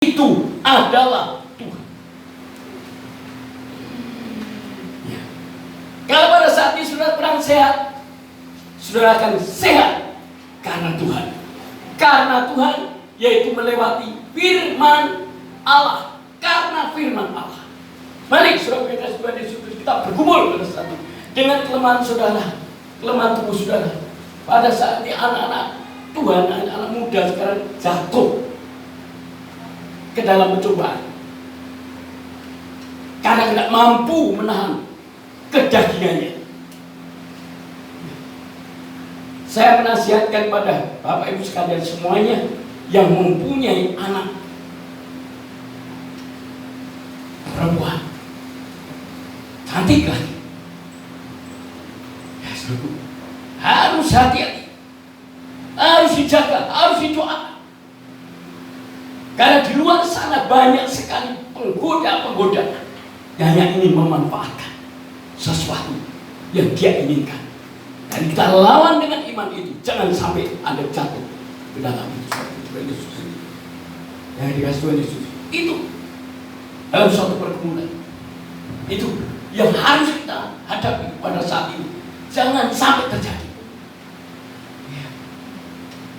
itu adalah Tuhan. Ya. Kalau pada saat ini saudara kurang sehat, saudara akan sehat karena Tuhan. Karena Tuhan, yaitu melewati firman Allah. Karena firman Allah. Mari saudara Tuhan Yesus, kita bergumul pada saat ini dengan kelemahan saudara, kelemahan tubuh saudara. Pada saat ini anak-anak Tuhan, anak-anak muda sekarang jatuh ke dalam pencobaan karena tidak mampu menahan kedagingannya. Saya menasihatkan pada Bapak Ibu sekalian semuanya yang mempunyai anak perempuan cantik lagi, ya saudara, harus hati-hati, harus dijaga, harus didoakan. Karena di luar sana banyak sekali penggoda-penggoda yang hanya ingin memanfaatkan sesuatu yang dia inginkan. Dan kita lawan dengan iman itu. Jangan sampai Anda jatuh ke dalam itu. Yang dikasih Tuhan Yesus itu dalam suatu pergumulan. Itu yang harus kita hadapi pada saat ini. Jangan sampai terjadi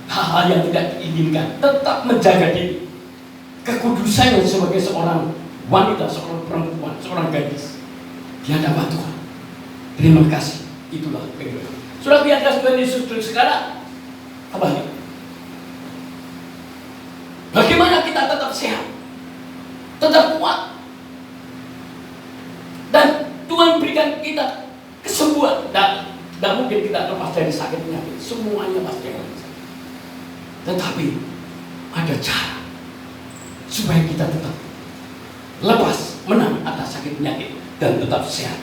hal-hal yang tidak diinginkan. Tetap menjaga diri, kekudusannya sebagai seorang wanita, seorang perempuan, seorang gadis di hadapan Tuhan. Terima kasih. Itulah kehidupan. Sudah di atas Tuhan Yesus sekarang apa ini? Bagaimana kita tetap sehat, tetap kuat, dan Tuhan berikan kita kesembuhan. Dan tidak mungkin kita lepas dari sakit penyakit. Semuanya pasti akan sakit. Tetapi ada cara supaya kita tetap lepas, menang atas sakit penyakit dan tetap sehat.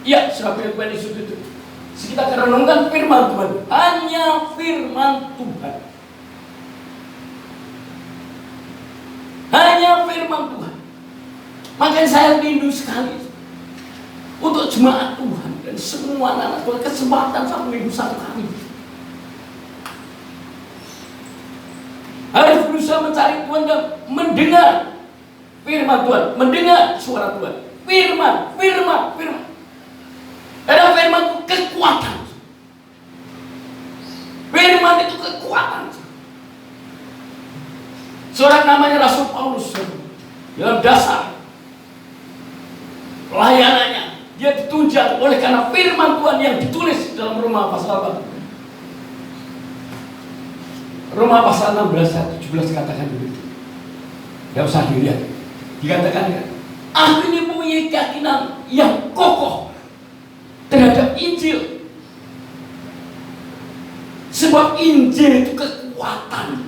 Ya, sudah Tuhan Yesus itu. Kita akan renungkan firman Tuhan. Hanya firman Tuhan. Hanya firman Tuhan. Makanya saya rindu sekali untuk jemaat Tuhan dan semua anak Tuhan kesempatan satu minggu satu kali. Harus berusaha mencari Tuhan dan mendengar firman Tuhan, mendengar suara Tuhan. Firman. Karena firman itu kekuatan. Firman itu kekuatan. Seorang namanya Rasul Paulus, dalam dasar pelayanannya, dia ditunjang oleh karena firman Tuhan yang ditulis dalam Roma pasal 8. Roma pasal 16 ayat 17 katakan begitu. Tidak usah dilihat. Dikatakan, aku ini mempunyai keyakinan yang kokoh terhadap Injil. Sebab Injil itu kekuatan.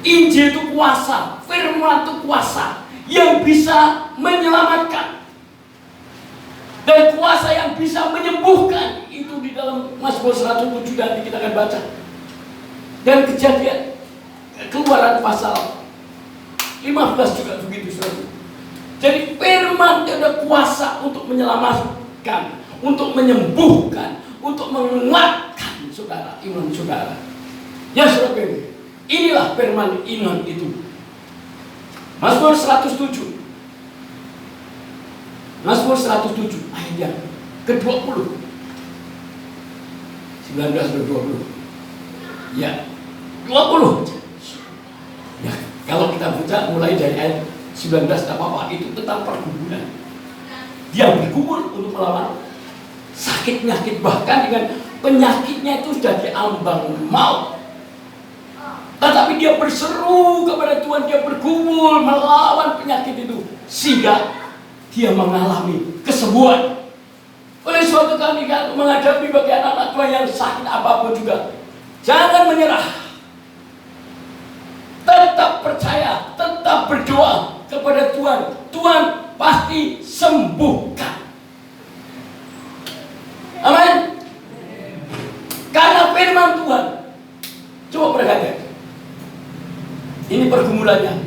Injil itu kuasa. Firman itu kuasa yang bisa menyelamatkan. Dan kuasa yang bisa menyembuhkan. Itu di dalam Mazmur 107 nanti kita akan baca. Dan Kejadian, Keluaran pasal 15 juga begitu, saudara. Jadi firman itu ada kuasa untuk menyelamatkan, untuk menyembuhkan, untuk menguatkan saudara, iman saudara. Ya saudara, inilah firman iman itu. Mazmur 107. Mazmur 107 ayat yang ke-20. 19-20. Ya, 20. Ya, kalau kita baca mulai dari ayat 19 tidak apa-apa, itu tentang pergumulan. Dia bergumul untuk melawan sakit penyakit, bahkan dengan penyakitnya itu sudah diambang maut. Tetapi dia berseru kepada Tuhan, dia bergumul melawan penyakit itu sehingga dia mengalami kesembuhan. Oleh suatu kali menghadapi bagi anak-anak Tuhan yang sakit apapun juga, jangan menyerah. Tetap percaya, tetap berdoa kepada Tuhan. Tuhan pasti sembuhkan. Amin. Karena firman Tuhan. Coba perhatikan. Ini pergumulannya.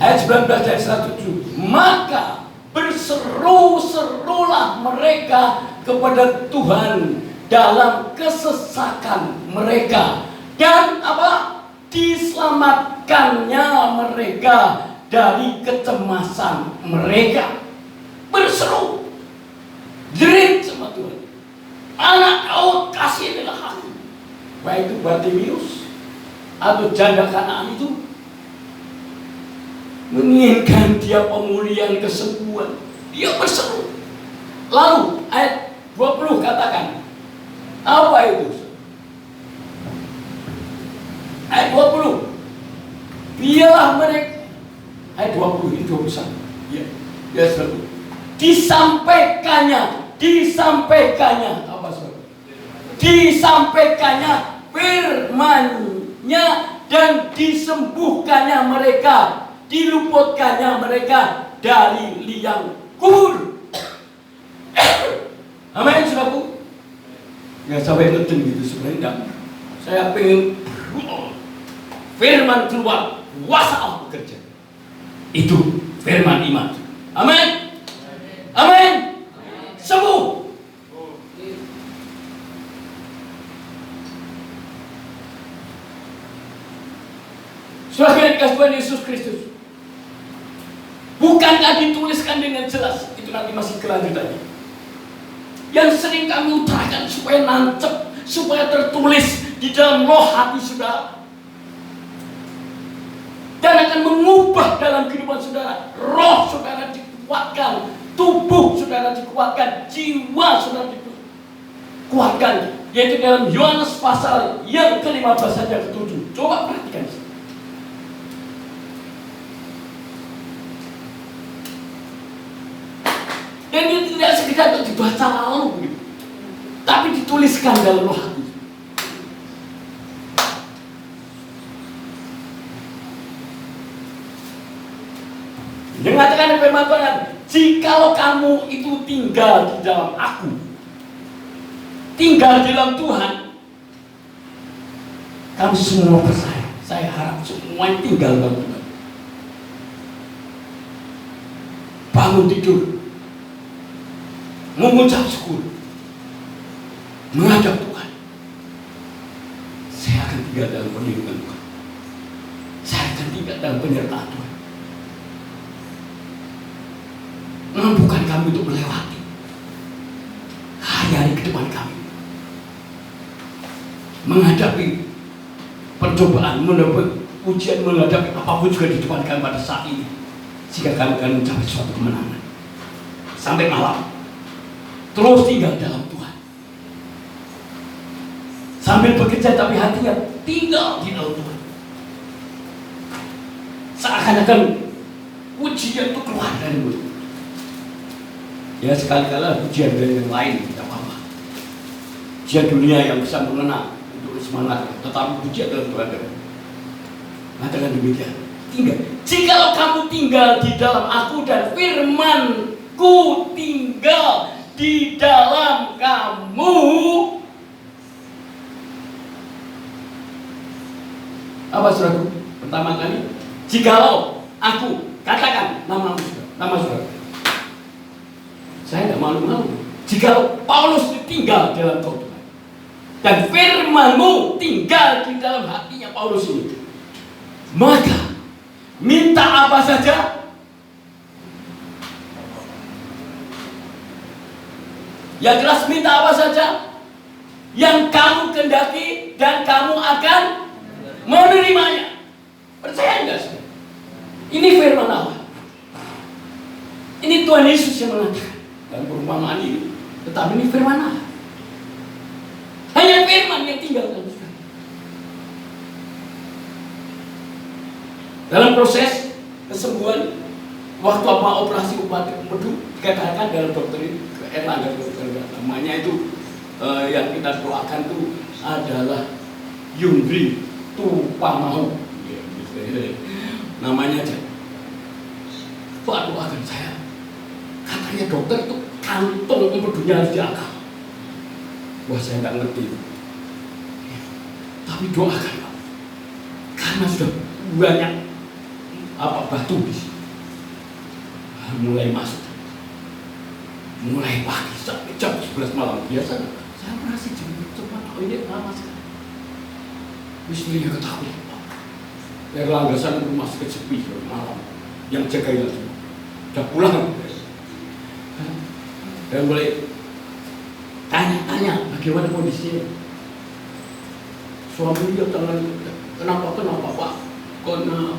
Ayat 19 dari 107. Maka berseru-serulah mereka kepada Tuhan dalam kesesakan mereka. Dan apa? diselamatkannya mereka dari kecemasan mereka. Berseru, jerit sama Tuhan, Anak Daud, kasihanilah aku. Baik itu Bartimeus atau janda Kanaan itu menginginkan dia pemulihan, kesembuhan. Dia berseru. Lalu ayat 20 katakan, apa itu? Ayat 20, biarlah mereka. Ayat 20 ini 21. Ya, ya selalu. Disampaikannya apa saudara? Disampaikannya firman-Nya dan disembuhkannya mereka, diluputkannya mereka dari liang kubur. Amin, saudaraku. Ya sampai ngedeng gitu sebenarnya. Saya pengen firman keluar, kuasa Allah bekerja. Itu firman iman. Amin. Amin. Sembuh. Saudara dikasih Tuhan Yesus Kristus, bukankah dituliskan dengan jelas? Itu nanti masih kelanjutannya. Yang sering kami utarakan supaya nancep, supaya tertulis di dalam roh hati saudara, dan akan mengubah dalam kehidupan saudara. Roh saudara dikuatkan, tubuh saudara dikuatkan, jiwa saudara dikuatkan. Yaitu dalam Yohanes pasal yang ke-15 saja ke-7. Coba perhatikan. Dan itu tidak sekedar untuk dibaca lalu gitu, tapi dituliskan dalam roh hati. Mengatakan firman Tuhan, jikalau kamu itu tinggal di dalam aku, tinggal di dalam Tuhan, kamu semua percaya. Saya harap semua tinggal dalam Tuhan. Bangun tidur, mengucap syukur, menghadap Tuhan. Saya akan tinggal dalam perlindungan Tuhan. Saya akan tinggal dalam penyertaan Tuhan. Mampukan kami untuk melewati hari-hari ke depan kami, menghadapi percobaan, menghadapi ujian, menghadapi apapun juga di depan kami pada saat ini, sehingga kami akan mencapai suatu kemenangan sampai malam. Terus tinggal dalam Tuhan, sambil bekerja tapi hatinya tinggal di dalam Tuhan. Seakan-akan ujian itu keluar dari mulut. Ya sekali-kala ujian dari yang lain tidak apa-apa. Ujian dunia yang bisa mengenang untuk semangat, tetapi ujian dalam Tuhan. Katakan demikian. Tinggal. Jikalau kamu tinggal di dalam aku dan firman-Ku tinggal di dalam kamu, apa saudaraku? Pertama kali, jikalau aku, katakan nama saudara. Saya tidak malu-malu. Jikalau Paulus tinggal dalam kau Tuhan, dan firman-Mu tinggal di dalam hatinya Paulus ini, maka minta apa saja, yang jelas minta apa saja yang kamu kehendaki, dan kamu akan menerimanya. Percaya enggak sih? Ini firman Allah. Ini Tuhan Yesus yang mengatakan dan perumpamaan ini. Tetapi ini firman Allah. Hanya firman yang tinggal dalam kita. Dalam proses kesembuhan, waktu apa operasi obat empedu, dikatakan dalam dokter ini, Erlangga dokter namanya itu, yang kita doakan itu adalah Yungri Tupamau, namanya aja. Pak doakan saya. Katanya dokter itu kantong empedunya harus diangkat. Wah, saya nggak ngerti. Tapi doakan Pak, karena sudah banyak batu di sini. Mulai masuk, mulai pagi sampai jam 11 malam. Biasa saya merasa jam cepat. Oh ini lama sekali. Istrinya ketakutan. Erlangga sana rumah sakit sepi malam, yang jagain semua udah pulang. Dan mulai tanya-tanya bagaimana kondisinya. Suami dia tangan, kenapa Pak? Karena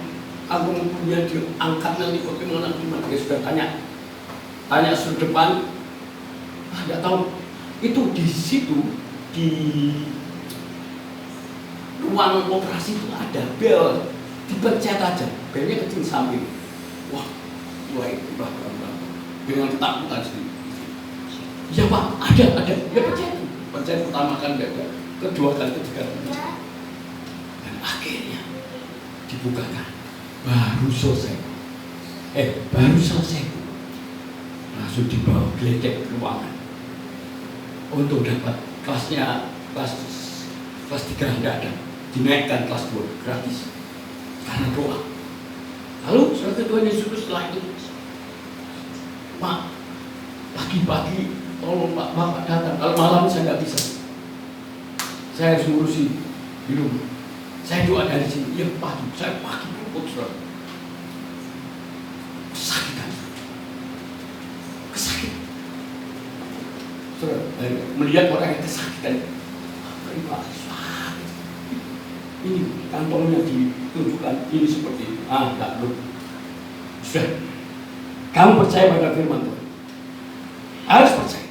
aku punya diangkat nanti bagaimana? Dia sudah tanya sudah depan. Nggak tahu. Itu di situ di ruang operasi itu ada bel, dipencet aja, belnya kecil samping. Wah, dengan ketakutan sendiri. Ya Pak, ada, ya pencet pertama kan beda, kedua kali, ketiga kali. Dan akhirnya dibukakan, baru selesai, langsung dibawa geledek ke ruangan untuk dapat kelas 3 tidak ada, dinaikkan kelas 2 gratis karena doa. Lalu saat keduanya suruh setelah itu, Pak, pagi-pagi tolong Pak, Bapak datang. Kalau malam saya nggak bisa, saya harus ngurusi di rumah. Saya doa dari sini, ya pagi, saya pagi pun saudara. Kesakitan. Saudara, melihat orang yang kesakitan, ini kantongnya ditunjukkan, ini seperti ini. Enggak, belum. Sudah, kamu percaya pada firman Tuhan, harus percaya.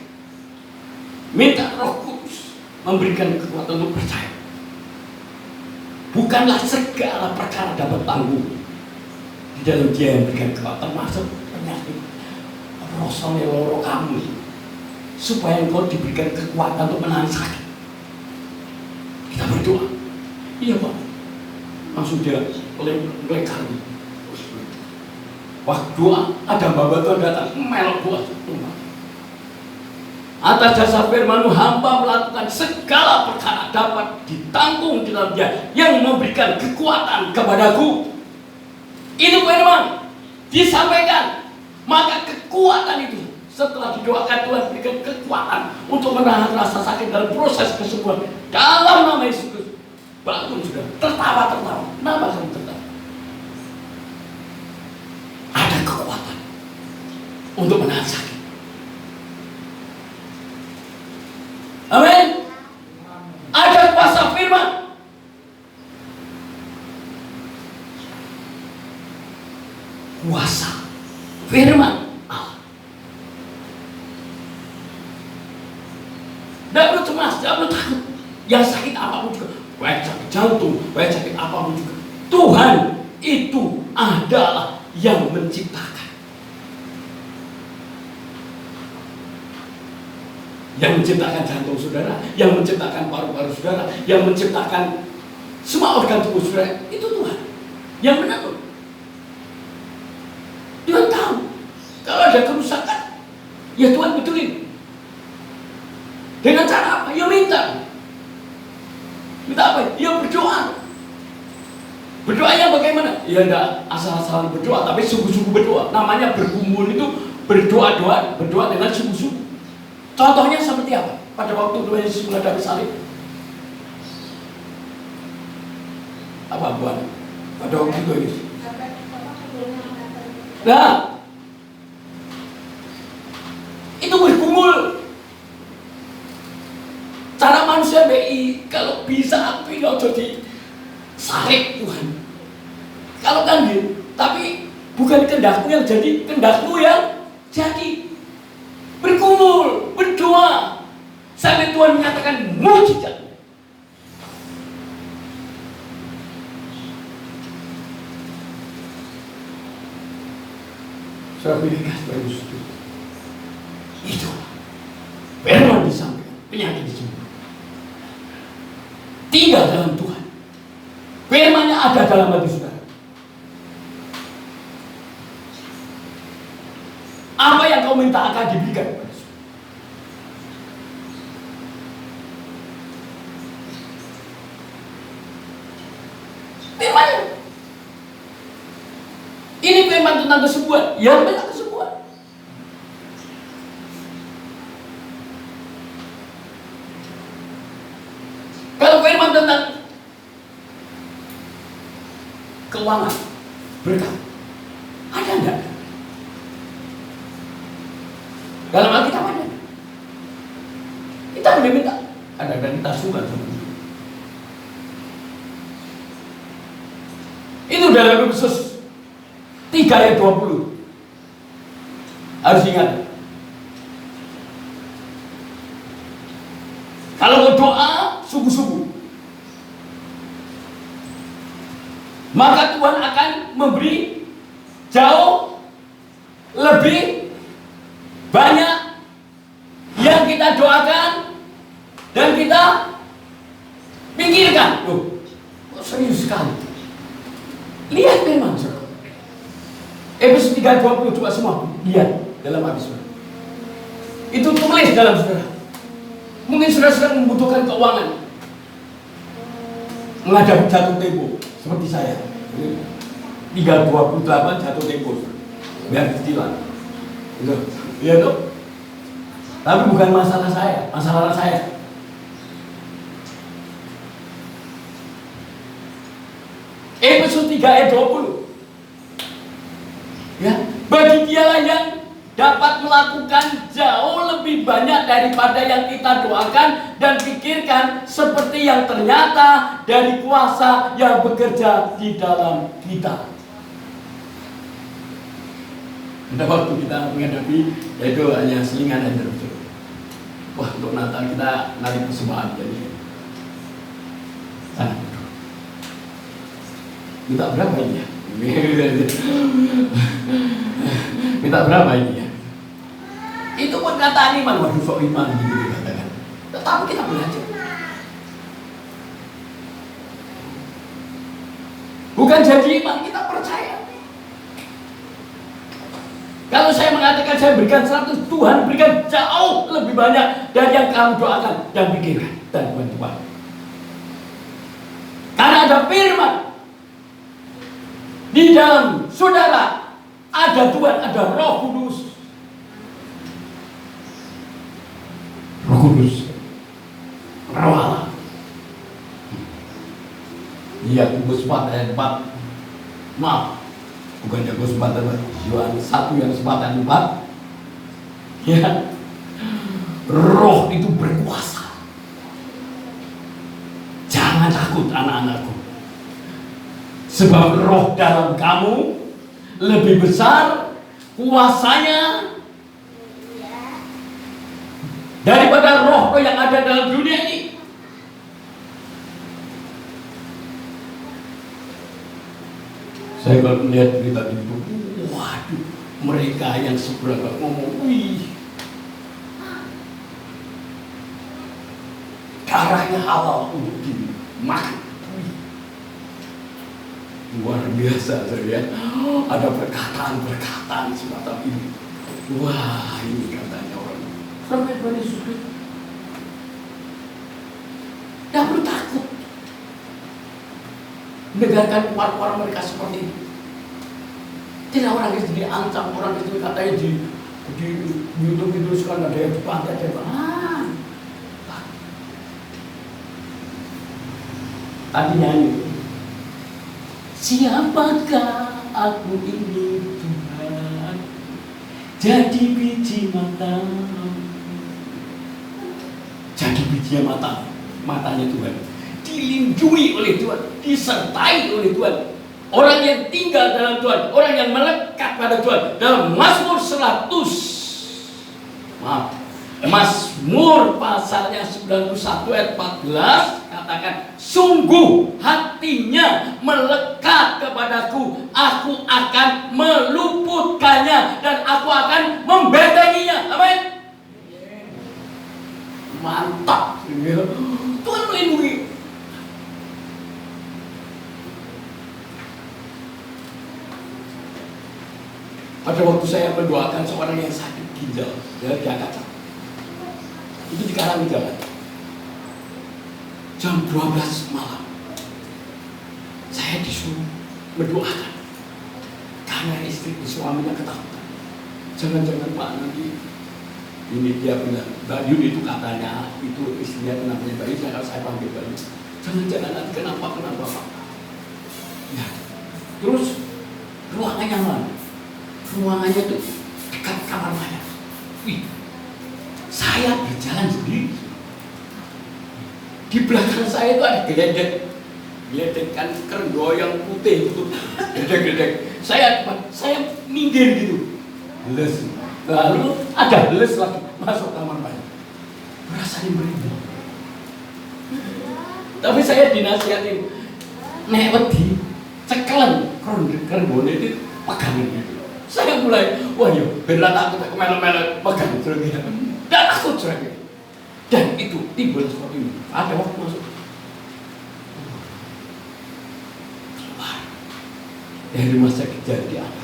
Minta Roh Kudus memberikan kekuatan untuk percaya. Bukanlah segala perkara dapat tanggung di dalam Dia yang memberikan kekuatan, termasuk penyakit rosone loro kamu, supaya engkau diberikan kekuatan untuk menahan sakit. Kita berdoa. Iya Pak, langsung dia oleh kami. Wah, doa, ada Bapak Tuhan datang, melok doa. Atas dasar firman-Mu, hamba melakukan segala perkara dapat ditanggung di dalam Dia yang memberikan kekuatan kepadaku. Itu firman disampaikan, maka kekuatan itu setelah didoakan Tuhan berikan kekuatan untuk menahan rasa sakit dalam proses kesembuhan dalam nama Yesus Kristus. Bangun sudah, tertawa. Kenapa kamu tertawa? Ada kekuatan untuk menahan sakit. Amin. Ada kuasa firman. Kuasa firman Allah. Tidak perlu cemas, tidak perlu takut. Yang sakit apapun juga, baik sakit jantung, baik sakit apapun juga, Tuhan itu adalah yang menciptakan. Yang menciptakan jantung saudara, yang menciptakan paru-paru saudara, yang menciptakan semua organ tubuh saudara, itu Tuhan. Yang menentukan. Tuhan tahu kalau ada kerusakan, ya Tuhan betulin. Dengan cara apa? Ya minta. Minta apa? Ya berdoa. Berdoanya bagaimana? Ya enggak asal-asalan berdoa, tapi sungguh-sungguh berdoa. Namanya bergumul itu berdoa dengan sungguh-sungguh. Contohnya seperti apa? Pada waktu Tuhan Yesus menghadapi salib. Apa buat? Pada waktu itu Yesus. Nah, itu bergumul. Cara manusia BI, kalau bisa aku ini jadi salib Tuhan. Kalau kan gitu, tapi bukan kehendakmu yang jadi, kehendakmu yang jadi. Bergumul, berdoa sampai Tuhan menyatakan mujizat. Saya pilih kasih itu. Itu firman disampaikan, penyakit disembuhkan. Tinggal dalam Tuhan. Firman-Nya ada dalam hati saudara. Apa yang kau minta akan diberikan. Firman. Ini firman tentang kesembuhan. Ya, tentang kesembuhan. Kalau firman tentang keuangan, berkat. Ada enggak? Dalam Alkitab ada. Kita boleh minta, ada dan kita suka sama dia. Itu dalam Efesus 3 ayat 20. Harus ingat. Kalau mau doa sungguh-sungguh, maka Tuhan akan memberi jauh lebih banyak yang kita doakan dan kita pikirkan. Loh, kok serius sekali? Lihat memang, saudara. Efesus 3:20 coba semua lihat dalam hati saudara. Itu tulis dalam saudara. Mungkin saudara sedang membutuhkan keuangan, menghadapi jatuh tempo seperti saya. 3:28 jatuh tempo, biar kecilan. Gitu. Iya tuh. Tapi bukan masalah saya, masalah saya. Efesus 3 ayat 20. Ya, bagi dialah yang dapat melakukan jauh lebih banyak daripada yang kita doakan dan pikirkan, seperti yang ternyata dari kuasa yang bekerja di dalam kita. Pada waktu kita menghadapi, yaitu hanya selingan aja terus. Wah, untuk Natal kita narik persembahan jadi. Minta berapa ini ya? Minta berapa ini ya? Itu perkataan iman, waduh sok iman gitu dikatakan. Tetapi kita belajar. Bukan janji iman, kita percaya. Kalau saya mengatakan saya berikan 100, Tuhan berikan jauh lebih banyak dari yang kamu doakan dan pikirkan dan Tuhan. Karena ada firman di dalam saudara, ada Tuhan, ada Roh Kudus. Roh Kudus, Roh Allah. Iya, Yakobus 4 ayat 4. Maaf, bukan Yakobus 4 ayat 4. Yohanes 1 yang 4 ayat 4. Ya, Roh itu berkuasa. Jangan takut anak-anakku, sebab roh dalam kamu lebih besar kuasanya daripada roh yang ada dalam dunia ini. Saya kalau melihat berita itu, waduh, mereka yang seberapa ngomong, wih, darahnya halal untuk dimakan. Luar biasa saya. Ada perkataan semacam ini. Wah, ini katanya orang sampai pada Yesus. Tidak perlu takut mendengarkan orang mereka seperti itu. Tidak, orang itu diancam, orang itu katanya di YouTube itu sekarang ada yang di pantai, ada yang tadi nyanyi. Siapakah aku ini Tuhan, jadi biji mata, jadi biji matanya Tuhan, dilindungi oleh Tuhan, disertai oleh Tuhan. Orang yang tinggal dalam Tuhan, orang yang melekat pada Tuhan. Dalam Mazmur 100, Mazmur pasalnya 91 ayat 14 katakan, sungguh hatinya melekat kepadaku, aku akan meluputkannya dan aku akan membentenginya. Amin. Mantap. Tuhan melindungi. Pada waktu saya mendoakan seorang yang sakit ginjal, ya, diangkat. Itu di Karang Jalan. Jam 12 malam. Saya disuruh mendoakan. Karena suaminya ketakutan. Jangan-jangan Pak, nanti ini dia bilang, Mbak Yun itu katanya, itu istrinya namanya Mbak Yun, saya panggil Mbak Yun. Jangan-jangan nanti kenapa Pak? Ya. Terus ruangannya mana? Ruangannya itu dekat kamar mayat. Wih, saya berjalan sendiri. Di belakang saya itu ada geledek. Geledek kan kerenggo yang putih itu. Geledek-geledek. Saya minggir gitu. Les. Lalu ada les lagi masuk kamar mayat. Rasanya merinding. Tapi saya dinasihatin, nek wedi cekelan kerenggone itu pegangin gitu. Saya mulai, wah yo, beneran aku tak kemana-mana pegang cerengnya. Dan aku cerengnya. Dan itu timbul seperti ini. Ada waktu masuk. Keluar dari rumah sakit jadi apa?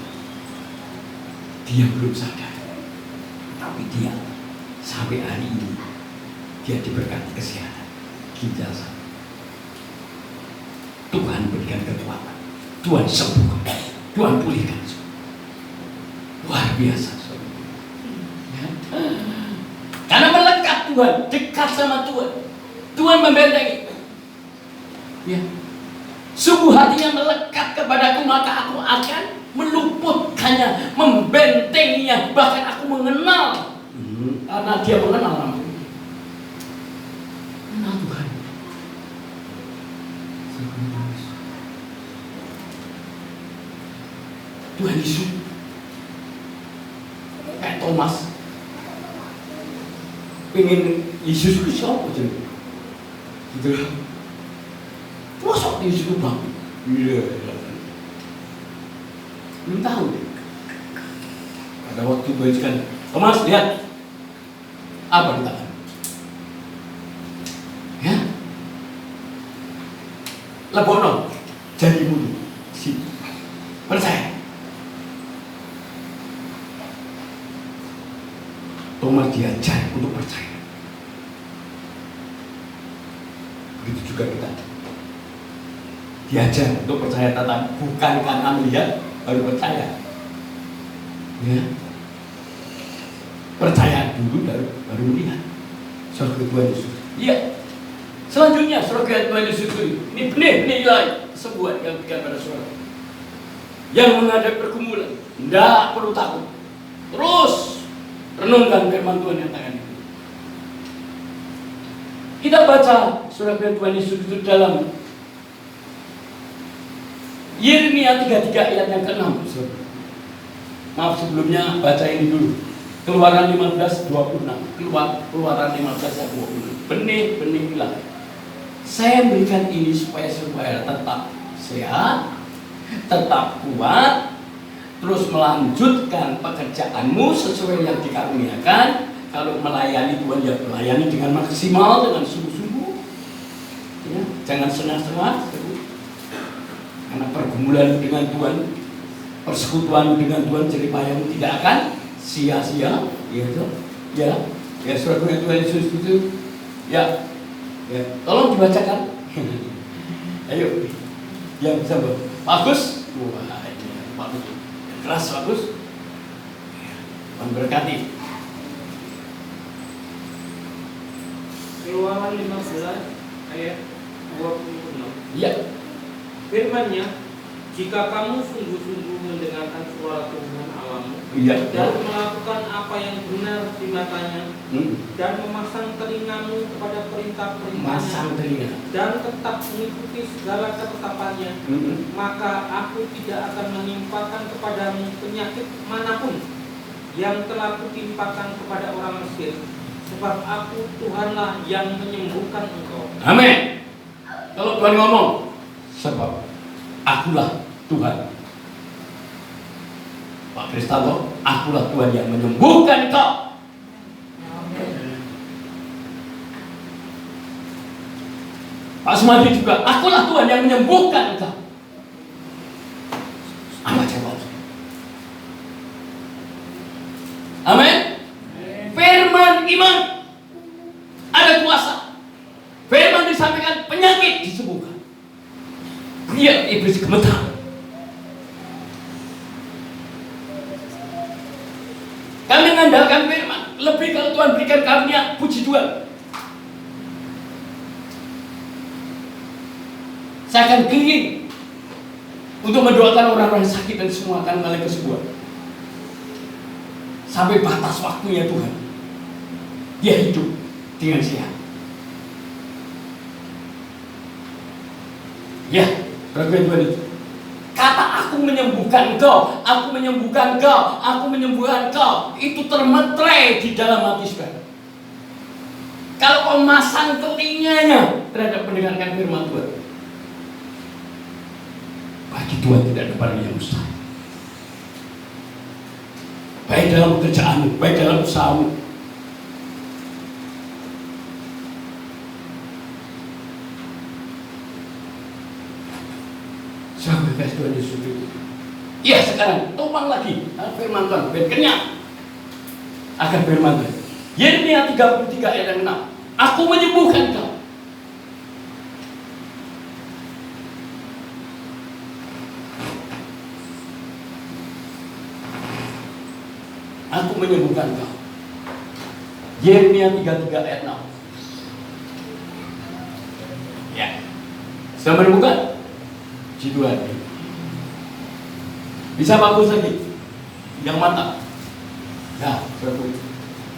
Dia belum sadar. Tapi dia sampai hari ini dia diberkati kesehatan ginjal satu. Tuhan berikan kekuatan, Tuhan sembuhkan, Tuhan pulihkan. Luar biasa. Ya. Karena melekat Tuhan, dekat sama Tuhan, Tuhan membentengi. Ya. Sungguh hatinya melekat kepadaku, maka aku akan meluputkannya, membentenginya, bahkan aku mengenal. Karena dia mengenal nama. Mengenal Tuhan. Tuhan Yesus kayak Thomas pengen Yesus itu siapa jadi gitu lah. Masa Yesus itu bang? Iya. Belum tahu deh. Pada waktu gue kan Thomas lihat apa di tangan? Ya, lebono jadi mulu si percaya. Thomas diajar untuk percaya. Begitu juga kita. Diajar untuk percaya tentang bukan karena melihat baru percaya. Ya. Percaya dulu baru melihat. Surga Tuhan Yesus. Iya. Selanjutnya surga Tuhan Yesus ini benih ilahi sebuah yang berikan pada saudara. Yang menghadapi pergumulan, tidak perlu takut. Terus renungkan firman Tuhan yang tangan itu. Kita baca surat Tuhan Yesus itu dalam Yeremia 33 ayat yang ke-6. Maaf sebelumnya baca ini dulu. Keluaran 15:26. Keluaran 15:26. Benih ilahi. Saya berikan ini supaya tetap sehat, tetap kuat, terus melanjutkan pekerjaanmu sesuai yang dikaruniakan. Kalau melayani Tuhan ya melayani dengan maksimal, dengan sungguh-sungguh. Ya, jangan setengah-setengah. Karena pergumulan dengan Tuhan, persekutuan dengan Tuhan, jeripayahmu tidak akan sia-sia. Gitu. Ya, surat Tuhan Yesus itu. Ya, tolong dibacakan. Ayo, yang bisa bagus. Wah, ini bagus. Keras bagus. Memberkati. Keluaran 15 ayat 26. Iya. Firman-Nya, jika kamu sungguh-sungguh mendengarkan suara Tuhan Allahmu, dan melakukan apa yang benar di matanya, dan memasang telingamu kepada perintah-perintahnya, dan tetap mengikuti segala ketetapannya, maka aku tidak akan menimpakan kepadamu penyakit manapun yang telah kutimpakan kepada orang Mesir, sebab aku Tuhanlah yang menyembuhkan engkau. Amin. Kalau Tuhan ngomong, sebab akulah Tuhan. Pak Kristanto, akulah Tuhan yang menyembuhkan engkau. Pak Sumadi juga, akulah Tuhan yang menyembuhkan engkau. Apa jawabnya? Amin. Firman iman ada kuasa. Firman disampaikan, penyakit disembuhkan. Dia iblis gemetar. Kami mengandalkan firman. Lebih kalau Tuhan berikan karunia, puji Tuhan. Saya akan keliling untuk mendoakan orang-orang sakit dan semua akan mengalami kesembuhan. Sampai batas waktunya Tuhan, dia hidup dengan sehat. Ya, Tuhan itu. Kata aku menyembuhkan engkau, aku menyembuhkan engkau, aku menyembuhkan engkau, itu termeterai di dalam hati saudara. Kalau kau masang telinganya terhadap mendengarkan firman Tuhan, bagi Tuhan tidak ada barang yang mustahil. Baik dalam pekerjaanmu, baik dalam usahamu. Sampai kasih Tuhan Yesus itu. Iya, sekarang tumpang lagi firman Tuhan, ben kenyang akan firman Tuhan. Yeremia 33 ayat yang 6. Aku menyembuhkan kau. Aku menyembuhkan kau. Yeremia 33 ayat 6. Ya. Sudah menemukan? Tuhan. Bisa bagus lagi. Yang mantap. Ya, berapa?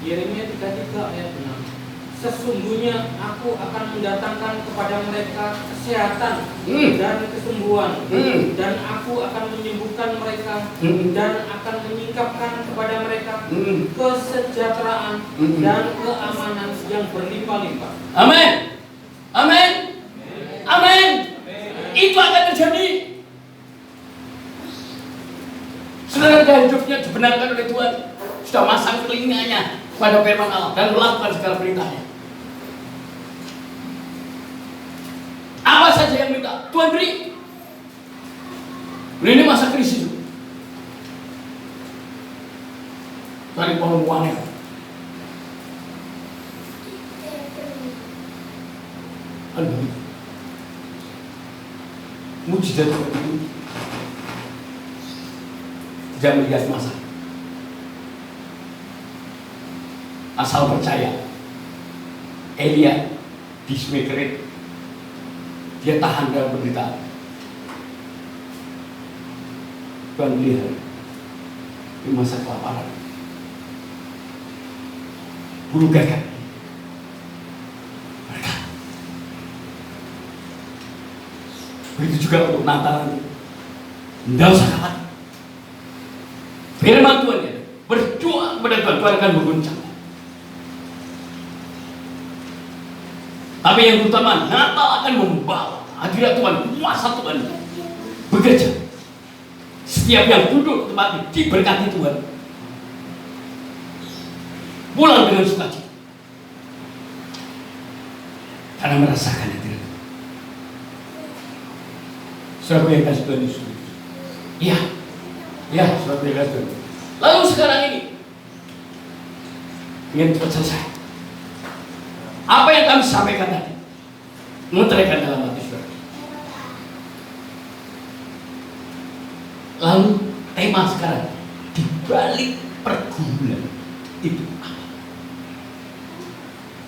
Yeremia 33 ayat 6. Sesungguhnya aku akan mendatangkan kepada mereka kesehatan dan kesembuhan, dan aku akan menyembuhkan mereka, dan akan menyingkapkan kepada mereka kesejahteraan dan keamanan yang berlimpah-limpah. Amin. Amin. Amin. Itu akan terjadi. Saudara, hidupnya dibenarkan oleh Tuhan, sudah masang telinganya pada firman Allah dan melakukan segala perintahnya. Apa saja yang minta Tuhan beri. Ini masa krisis. Dari pohon uangnya. Aduh. Mujizat Tuhan itu tidak melihat masa. Asal percaya. Elia di Sungai Kerit, dia tahan dalam penderitaan. Tuhan melihat di masa kelaparan, bulu gagak mereka. Begitu juga untuk Natal nanti. Tidak usah khawatir. Firman Tuhan ya, berdoa kepada Tuhan, Tuhan akan berguncang. Tapi yang utama, Natal akan membawa hadirat Tuhan, kuasa Tuhan bekerja. Setiap yang duduk tempat diberkati Tuhan, pulang dengan sukacita karena merasakan hadirat. Saudara yang kasih Tuhan Yesus. Iya, ya, saudara yang kasih Tuhan. Lalu sekarang ini ingin cepat selesai. Apa yang kami sampaikan tadi, meteraikan dalam hati saudara. Lalu tema sekarang, di balik pergumulan itu apa?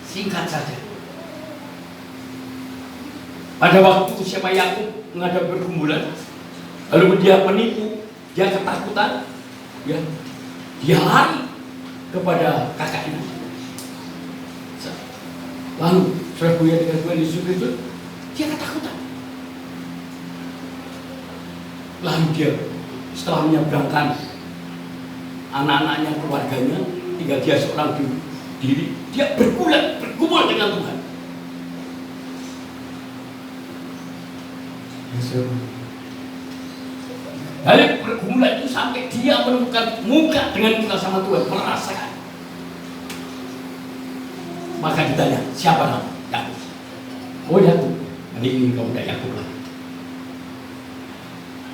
Singkat saja. Pada waktu siapa Yakub menghadapi pergumulan, lalu dia menipu, dia ketakutan, ya, dia lari kepada kakaknya. Lalu saudara punya dengan Tuhan Yesus Kristus, dia ketakutan. Lalu dia setelah menyeberangkan anak-anaknya, keluarganya, tinggal dia seorang diri, dia bergumul dengan Tuhan. Dari pergumulan itu sampai dia menemukan muka dengan muka sama Tuhan, merasakan. Maka ditanya, siapa nama? Yakub. Oh Yakub. Nanti ini kamu tidak Yakub lagi.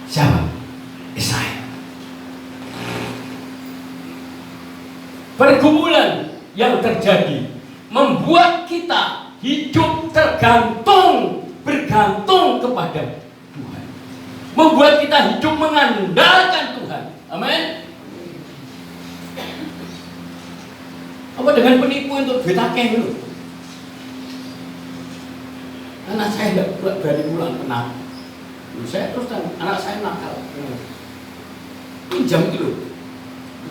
Siapa? Yesaya. Pergumulan yang terjadi membuat kita hidup bergantung kepada Tuhan. Membuat kita hidup mengandalkan Tuhan. Amin. Apa dengan penipu untuk duit akeh dulu? Karena saya tidak berani pulang, kenapa? Saya terus kan anak saya nakal. Pinjam itu loh.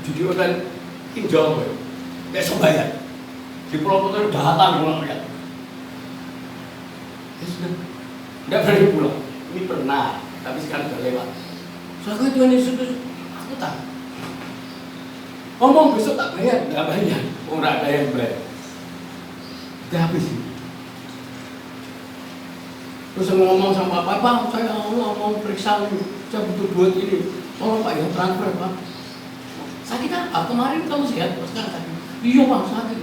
Judi online pinjam kayak sembayar. Di pulau itu datang pulang ya. Tidak berani pulang. Ini pernah, tapi sekarang sudah lewat. Soalnya Tuhan Yesus itu aku tak. Ngomong besok tak bayar, nggak bayar. Orang ada yang bayar. Udah habis. Terus ngomong sama Pak, saya mau periksa nih, saya butuh duit ini. Tolong Pak ya transfer Pak. Sakit apa? Kemarin kamu sehat, sekarang sakit. Iya Pak, sakit.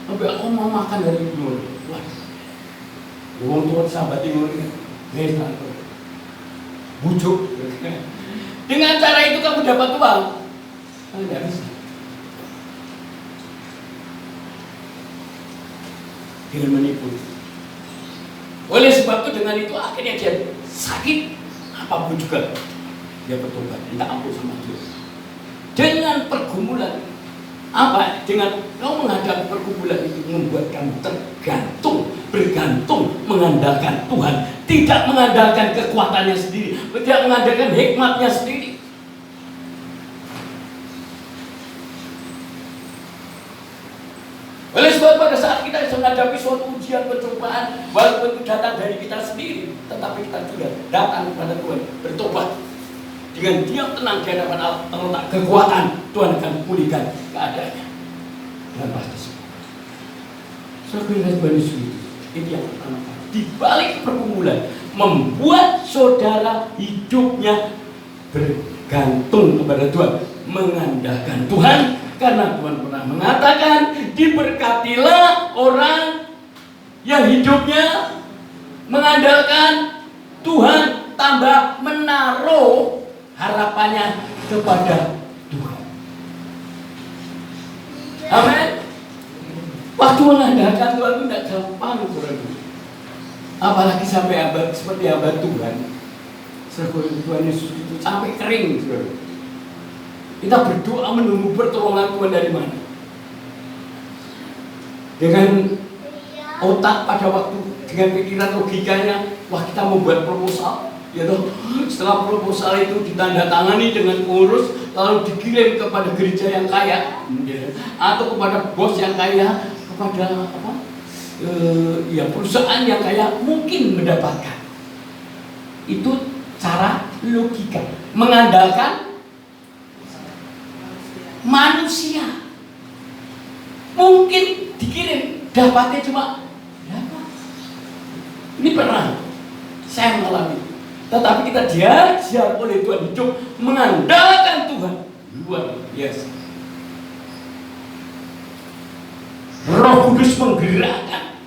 Tapi aku mau makan dari dulu. Wah, ngomong tuan sahabat timur ini, transfer. Bujuk. Dengan cara itu kamu dapat uang. Kamu tidak bisa. Dengan menipu. Oleh sebab itu dengan itu akhirnya dia sakit apapun juga dia bertobat, minta ampun sama Tuhan. Dengan pergumulan apa? Dengan kau menghadapi pergumulan itu membuat kamu bergantung mengandalkan Tuhan, tidak mengandalkan kekuatannya sendiri, tidak mengandalkan hikmatnya sendiri. Oleh sebab pada saat kita menghadapi suatu ujian pencobaan, walaupun itu datang dari kita sendiri, tetapi kita juga datang kepada Tuhan, bertobat. Dengan diam tenang di hadapan Allah, terletak kekuatan, Tuhan akan pulihkan keadaannya. Dan pasti semua. Saudara Tuhan Yesus itu yang pertama kali. Di balik pergumulan, membuat saudara hidupnya bergantung kepada Tuhan, mengandalkan Tuhan. Karena Tuhan pernah mengatakan, diberkatilah orang yang hidupnya mengandalkan Tuhan, tambah menaruh harapannya kepada Tuhan. Amin. Waktu mengandalkan Tuhan itu tidak gampang, saudara. Apalagi sampai abad seperti abad Tuhan. Tuhan Yesus itu sampai kering, saudara. Kita berdoa menunggu pertolongan Tuhan dari mana? Dengan otak pada waktu, dengan pikiran logikanya, wah kita membuat proposal, ya toh. Setelah proposal itu ditandatangani dengan urus, lalu dikirim kepada gereja yang kaya, atau kepada bos yang kaya, kepada apa? Perusahaan yang kaya mungkin mendapatkan. Itu cara logika, mengandalkan manusia. Mungkin dikirim, dapatnya cuma berapa? Ini pernah saya mengalami. Tetapi kita diajar oleh Tuhan hidup mengandalkan Tuhan. Luar biasa. Roh Kudus menggerakkan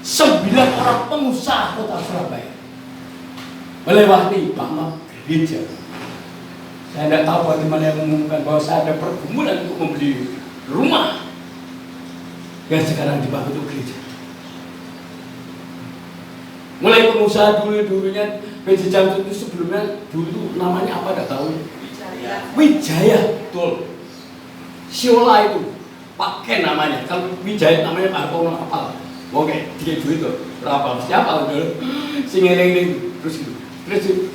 9 orang pengusaha kota Surabaya melewati bank gereja. Saya tidak tahu bagaimana yang mengumumkan bahwa saya ada pergumulan untuk membeli rumah yang sekarang dibangun untuk gereja. Mulai pengusaha dulunya PJ Jamsud itu sebelumnya dulu namanya apa tidak tahu. Wijaya, betul. Siola itu Pak Ken namanya. Kalau Wijaya namanya Pak Hartono kapal. Oke, dia duit itu berapa? Siapa dulu? Singeleng terus itu. Terus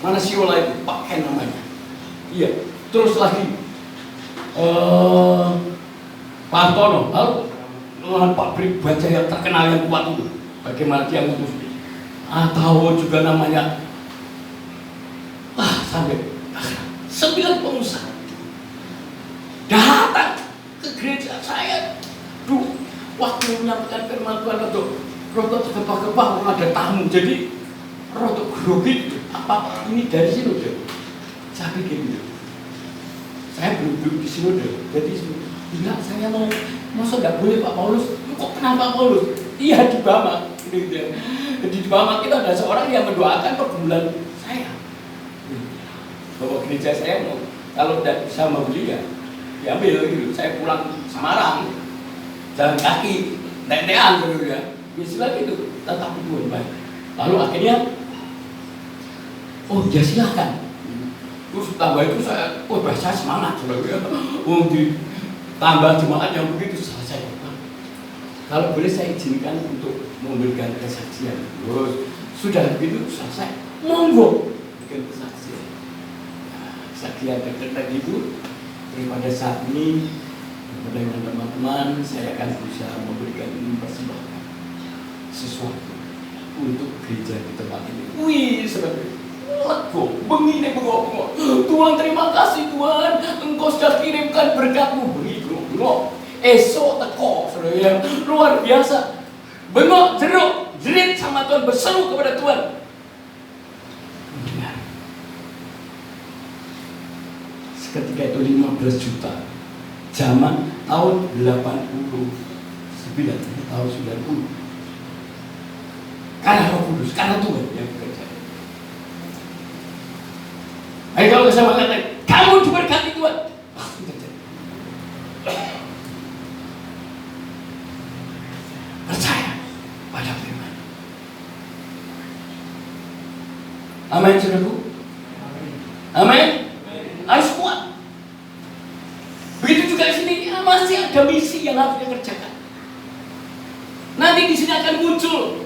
mana Siola itu Pak Ken namanya. Iya, terus lagi Pak Hartono, lalu Pak Brik Baja yang terkenal yang kuat itu, bagaimana dia ngutus, atau juga namanya, sampai 9 pengusaha datang ke gereja saya, waktu menyampaikan firman Tuhan untuk rotok kepah-kepah, ada tamu, jadi rotok grogi, apa ini dari sini udah. Saya pikir gitu. Saya belum duduk di sini deh. Jadi enggak, saya mau masa enggak boleh Pak Paulus. Kok kenapa Paulus? Iya di Bama. Gitu. Di Bama kita ada seorang yang mendoakan pergumulan saya. Bahwa gereja saya mau kalau tidak bisa membeli ya diambil gitu. Saya pulang Semarang, jalan kaki, netean gitu ya. Bisa gitu. Tetapi Tuhan baik. Lalu akhirnya, oh ya silakan. Terus tambah itu saya, bahasa semangat ya. Ditambah jemaat yang begitu selesai. Kalau boleh saya izinkan untuk memberikan kesaksian. Terus sudah begitu selesai. monggo bikin kesaksian. Kesaksian dekat itu daripada saat ini dengan teman-teman saya akan berusaha memberikan mempersembahkan sesuatu untuk gereja di tempat ini. Wih, saudara, lego, begini bengok. Tuhan, terima kasih Tuhan, Engkau sudah kirimkan berkat-Mu. Begitu, bengok. Esok teko, saudara, yang luar biasa. Bengok, jeruk, jerit sama Tuhan, berseru kepada Tuhan. Seketika itu 15 juta. Zaman tahun 89, tahun 90. Karena Roh Kudus, karena Tuhan yang bekerja. Ayo kalau saya katakan, kamu diberkati Tuhan, pasti terjadi. Percaya pada firman. Amin, saudaraku. Amin. Harus kuat. Begitu juga di sini masih ada misi yang harus dikerjakan. Nanti di sini akan muncul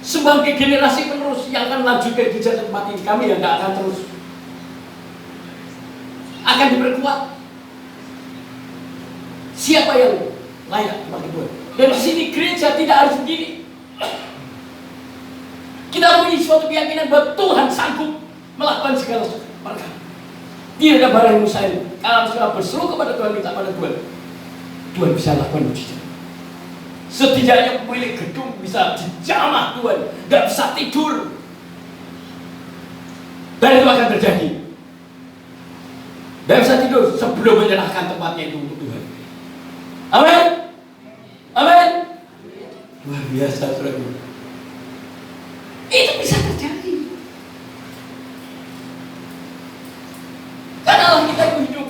sebagai generasi penerus yang akan lanjutkan gereja tempat ini. Kami yang tidak akan terus, akan diperkuat. Siapa yang layak bagi Tuhan? Dan di sini gereja tidak harus begini. Kita punya suatu keyakinan bahwa Tuhan sanggup melakukan segala perkara. Tidak ada barang yang mustahil. Kalau sudah berseru kepada Tuhan, minta pada Tuhan, Tuhan bisa lakukan mujizat. Setidaknya pemilik gedung bisa dijamah Tuhan, nggak bisa tidur. Dan itu akan terjadi. Dan bisa tidur sebelum menyerahkan tempatnya itu untuk Tuhan. Amin. Amin. Luar biasa, saudara. Itu bisa terjadi. Karena Allah kita itu hidup.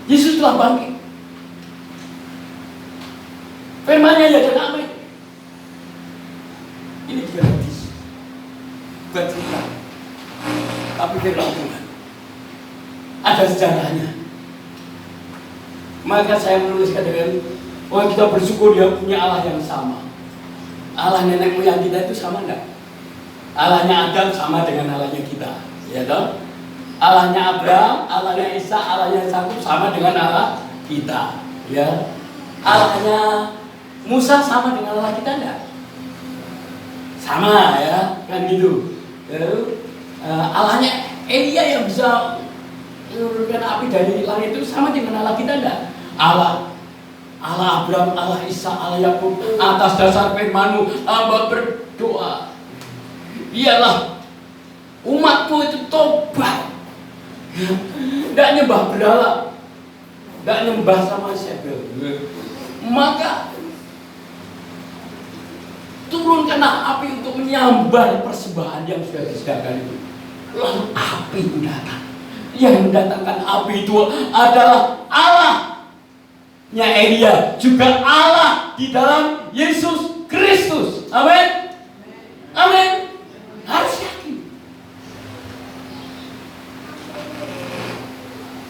Yesus telah bangkit. Firman-Nya ya dan amin. Ini gratis. Bukan cerita. Tapi firman Tuhan. Ada sejarahnya. Maka saya menuliskan dengan kita bersyukur dia punya Allah yang sama. Allah nenek moyang kita itu sama enggak? Allahnya Adam sama dengan Allahnya kita. Ya toh? Allahnya Abraham, Allahnya Isa, Allahnya Yakub sama dengan Allah kita, ya. Allahnya Musa sama dengan Allah kita enggak? Sama, ya, kan gitu. Lalu Allahnya Elia yang bisa menurunkan api dari langit itu sama dengan Allah kita enggak? Allah Abraham, Allah Isa, Allah Yakub, atas dasar firman-Mu hamba berdoa. Iyalah umatmu itu tobat. Tidak nyembah berhala, tidak nyembah sama siapa. Maka turunkanlah api untuk menyambar persembahan yang sudah disediakan itu. Lalu api itu datang. Yang mendatangkan api itu adalah Allahnya Elia, juga Allah di dalam Yesus Kristus. Amin. Amin. Harus yakin.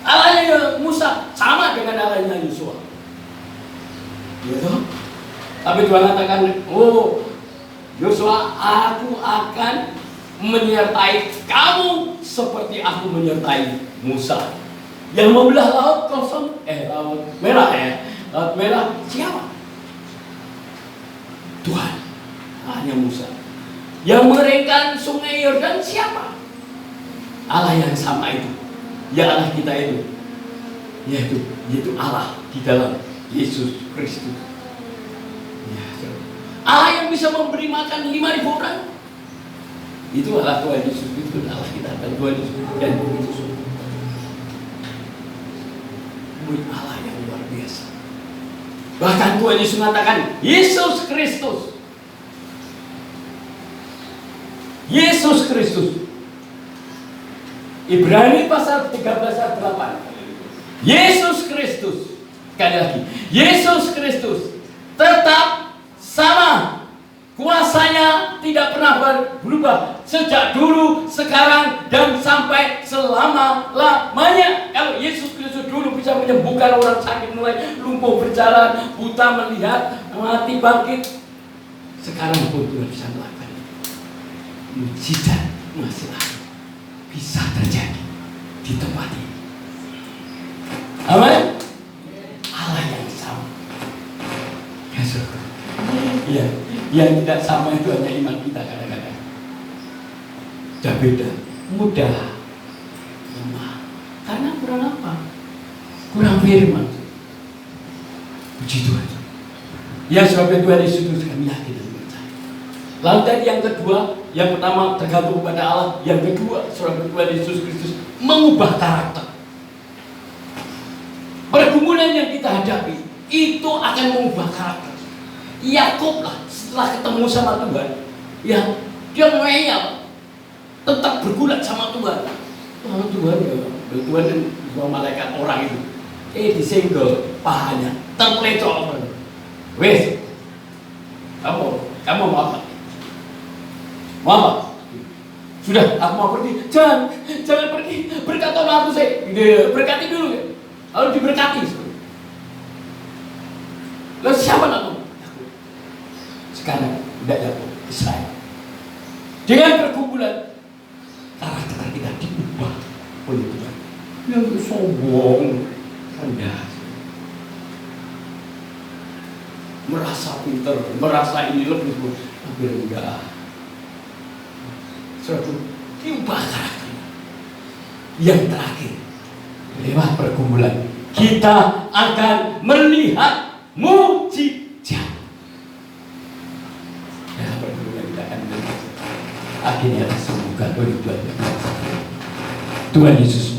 Allahnya Musa sama dengan Allahnya Yosua. Gitu. Tapi Tuhan katakan, Yosua, aku akan menyertai kamu seperti aku menyertai Musa. Yang membelah laut kosong, laut merah laut merah siapa? Tuhan. Hanya Musa. Yang mengeringkan sungai Yordan siapa? Allah yang sama itu. Ya Allah kita itu, yaitu Allah di dalam Yesus Kristus. Ya, Allah yang bisa memberi makan 5.000 orang. Itu Allah Tuhan Yesus, itu Allah kita dan Tuhan Yesus dan Yesus. Allah yang luar biasa. Bahkan Tuhan Yesus mengatakan Yesus Kristus. Yesus Kristus. Ibrani pasal 13 ayat 8. Yesus Kristus. Sekali lagi, Yesus Kristus tetap sama. Kuasanya tidak pernah berubah sejak dulu, sekarang, dan sampai selama-lamanya. Kalau Yesus Kristus dulu bisa menyembuhkan orang sakit mulai lumpuh berjalan, buta melihat, mati bangkit, sekarang pun Tuhan bisa melakukan itu. mujizat masih bisa terjadi di tempat ini. Amin. Allah yang sama. Ya, syukur. Ya, yang tidak sama itu hanya iman kita kadang-kadang. Sudah beda, mudah, lemah. Karena kurang apa? Kurang firman. Puji Tuhan. Ya, sebab Tuhan Yesus kami yakin dan percaya. Lalu tadi yang kedua, yang pertama tergantung kepada Allah, yang kedua sebab Tuhan Yesus Kristus mengubah karakter. Pergumulan yang kita hadapi itu akan mengubah karakter. Yakub lah setelah ketemu sama Tuhan, ya dia ngeyel, tetap bergulat sama Tuhan. Oh, Tuhan ya, Tuhan dan dua malaikat orang itu, disenggol pahanya, terpelecok. Wes, kamu mau apa? Mau apa? Sudah, aku mau pergi. Jangan pergi. Berkatalah aku saya. Berkati dulu ya. Lalu diberkati. Lalu siapa aku? Sekarang tidak Yakub, Israel. Dengan pergumulan karakter kita diubah oleh Tuhan. Yang sombong, rendah, merasa pintar, merasa ini lebih rendah. Suatu diubah karakter. Yang terakhir, lewat pergumulan kita akan melihat mujizat. Lewat pergumulan kita akan melihat akhirnya disembuhkan oleh Tuhan. Tuhan Yesus